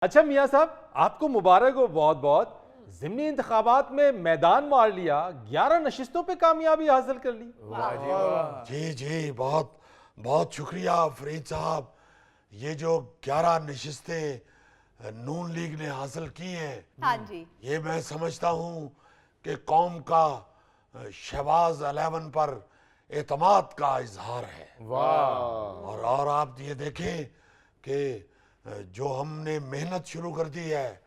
अच्छा मियाँ साहब, आपको मुबारक हो बहुत बहुत। ज़िमनी इंतखाबात में मैदान मार लिया, 11 नशिस्तों पे कामयाबी हासिल कर ली। वाह जी वाह। जी जी, बहुत बहुत शुक्रिया फरीद साहब। ये जो 11 नशिस्तें नून लीग ने हासिल की हैं, हाँ जी। ये मैं समझता हूँ कि कौम का शहबाज 11 पर एतमाद का इजहार है। वाह और आप ये देखें कि जो हमने मेहनत शुरू कर दी है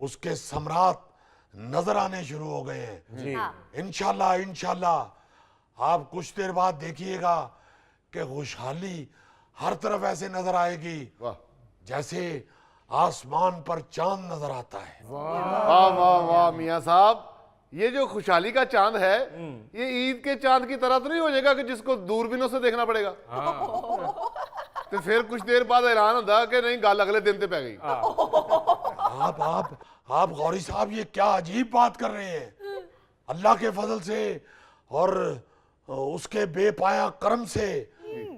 उसके समरात नजर आने शुरू हो गए हैं। जी। हाँ। इंशाल्लाह इंशाल्लाह आप कुछ देर बाद देखिएगा कि खुशहाली हर तरफ ऐसे नजर आएगी वाह जैसे आसमान पर चांद नजर आता है। वाह वाह वाह मियाँ साहब, ये जो खुशहाली का चांद है ये ईद के चांद की तरह तो नहीं हो जाएगा कि जिसको दूरबीनों से देखना पड़ेगा? तो फिर कुछ देर बाद ऐलान होता कि नहीं, गल अगले दिन पे पै गई। आप गौरी साहब ये क्या अजीब बात कर रहे हैं। अल्लाह के फजल से और उसके बेपाया करम से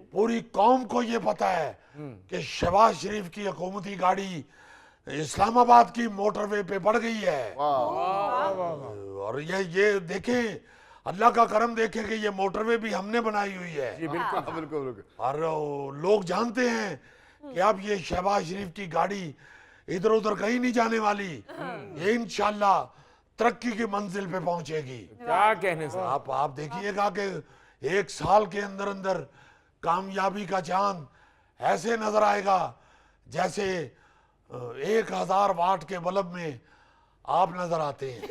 पूरी कौम को ये पता है कि शहबाज शरीफ की हुकूमती गाड़ी इस्लामाबाद की मोटरवे पे बढ़ गई है। और ये देखें, अल्लाह का करम देखें कि ये मोटरवे भी हमने बनाई हुई है। जी बिल्कुल बिल्कुल बिल्कुल। और लोग जानते हैं कि अब ये शहबाज शरीफ की गाड़ी इधर उधर कहीं नहीं जाने वाली। ये इंशाल्लाह तरक्की की मंजिल पे पहुंचेगी। क्या कहने से। आप देखिएगा कि 1 साल के अंदर अंदर कामयाबी का चांद ऐसे नजर आएगा जैसे 1000 वाट के बल्ब में आप नजर आते हैं।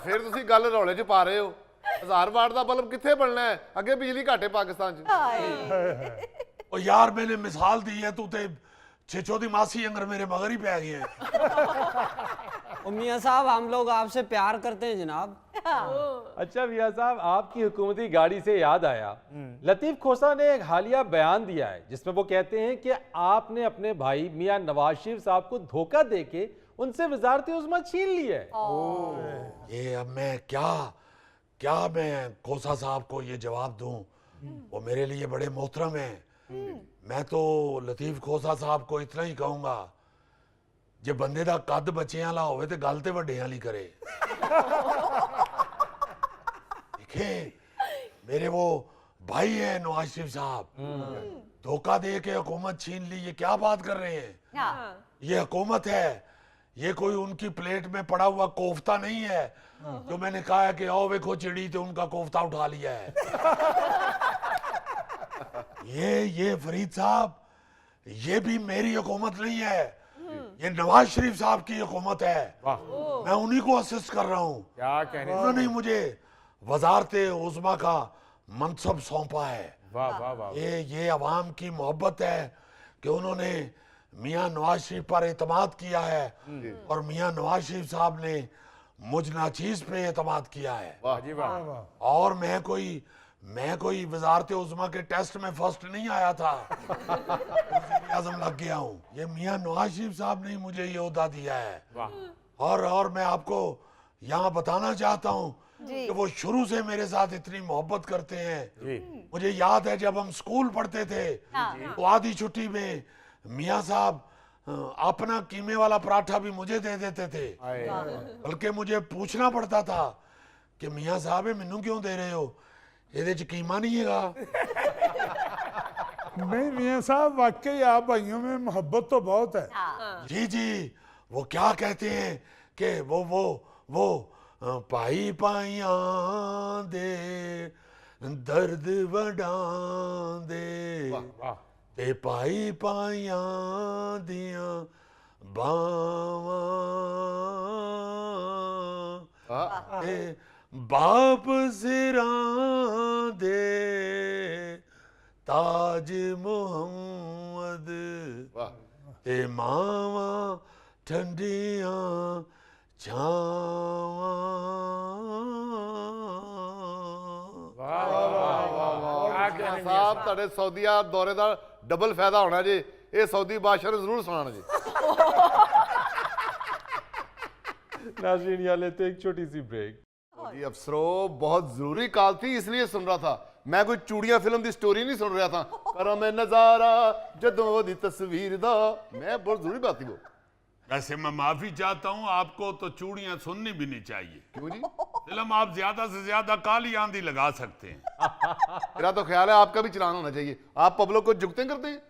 फिर तुसी गल रौले च पा रहे हो। 1000 वाट का बल्ब कितने बनना है? अगे बिजली घट है पाकिस्तान च। और यार मैंने मिसाल दी है, तू ते छिछो दी मासी अंगर मेरे मगर ही पै गए हैं। मियाँ साहब, हम लोग आपसे प्यार करते हैं जनाब। अच्छा मियाँ साहब, आपकी हुकूमती गाड़ी से याद आया, लतीफ खोसा ने एक हालिया बयान दिया है जिसमें वो कहते हैं कि आपने अपने भाई मियाँ नवाज शरीफ साहब को धोखा देके उनसे वजारती उज़्मा छीन ली है। ये अब मैं क्या मैं खोसा साहब को ये जवाब दूं? वो मेरे लिए बड़े मोहतरम हैं। मैं तो लतीफ खोसा साहब को इतना ही कहूंगा, जे बंदे दा कद बच्चें वाला होवे ते गल ते वड्डेयां वाली करे। देखें, मेरे वो भाई हैं नवाज शरीफ साहब, धोखा दे के हुकूमत छीन ली। ये क्या बात कर रहे हैं? हाँ। ये हुकूमत है, ये कोई उनकी प्लेट में पड़ा हुआ कोफ्ता नहीं है जो मैंने कहा है कि आओ देखो चिड़ी तो उनका कोफ्ता उठा लिया है। ये फरीद साहब, ये भी मेरी हुकूमत नहीं है, ये नवाज शरीफ साहब की हुकूमत है। मैं उन्हीं को असिस्ट कर रहा हूँ। क्या कहने से। उन्होंने मुझे वजारते उज़्मा का मनसब सौंपा है। वाह वाह वाह। ये अवाम की मोहब्बत है कि उन्होंने मियाँ नवाज शरीफ पर एतमाद किया है और मियाँ नवाज शरीफ साहब ने मुझ नाचीज पे एतमाद किया है। वाह जी वाह। और मैं कोई वजारत उज़्मा के टेस्ट में फर्स्ट नहीं आया था, आजम लग गया हूँ। ये मियाँ नवाज शरीफ साहब ने मुझे ये ओहदा दिया है। और मैं आपको यहाँ बताना चाहता हूँ कि वो शुरू से मेरे साथ इतनी मोहब्बत करते हैं। मुझे याद है जब हम स्कूल पढ़ते थे तो आधी छुट्टी में मियाँ साहब अपना कीमे वाला पराठा भी मुझे दे देते थे, बल्कि मुझे पूछना पड़ता था कि मियाँ साहब मैनू क्यों दे रहे हो, ये कीमा नहीं है। नहीं मियाँ साहब, वाकई आप भाइयों में मोहब्बत तो बहुत है। जी जी, वो क्या कहते हैं कि वो पाई पाइया दे दर्द वडा दे ते पाई पाइया दिया बावां ते बाप सिरां दे ताज मोहम्मद ते मावा ठंडियां छावां। साहब ਤੁਹਾਡੇ सऊदीया दौरे का डबल फायदा होना जी। ये सऊदी बादशाह ने जरूर सुनाना जी। नाज़रीन, यहाँ लेते एक छोटी सी ब्रेक। जी अफसरों, बहुत जरूरी कॉल थी इसलिए सुन रहा था। मैं कोई चूड़ियां फिल्म की स्टोरी नहीं सुन रहा था। पर मैं नजारा जदों दी तस्वीर दा, मैं बहुत जरूरी बात थी वो। वैसे मैं माफी चाहता हूँ, आपको तो चूड़ियां सुननी भी नहीं चाहिए। क्यों जी? फिल्म आप ज्यादा से ज्यादा काली आंधी लगा सकते हैं। मेरा तो ख्याल है आपका भी चलान होना चाहिए। आप पब्लिक को जुगते करते हैं।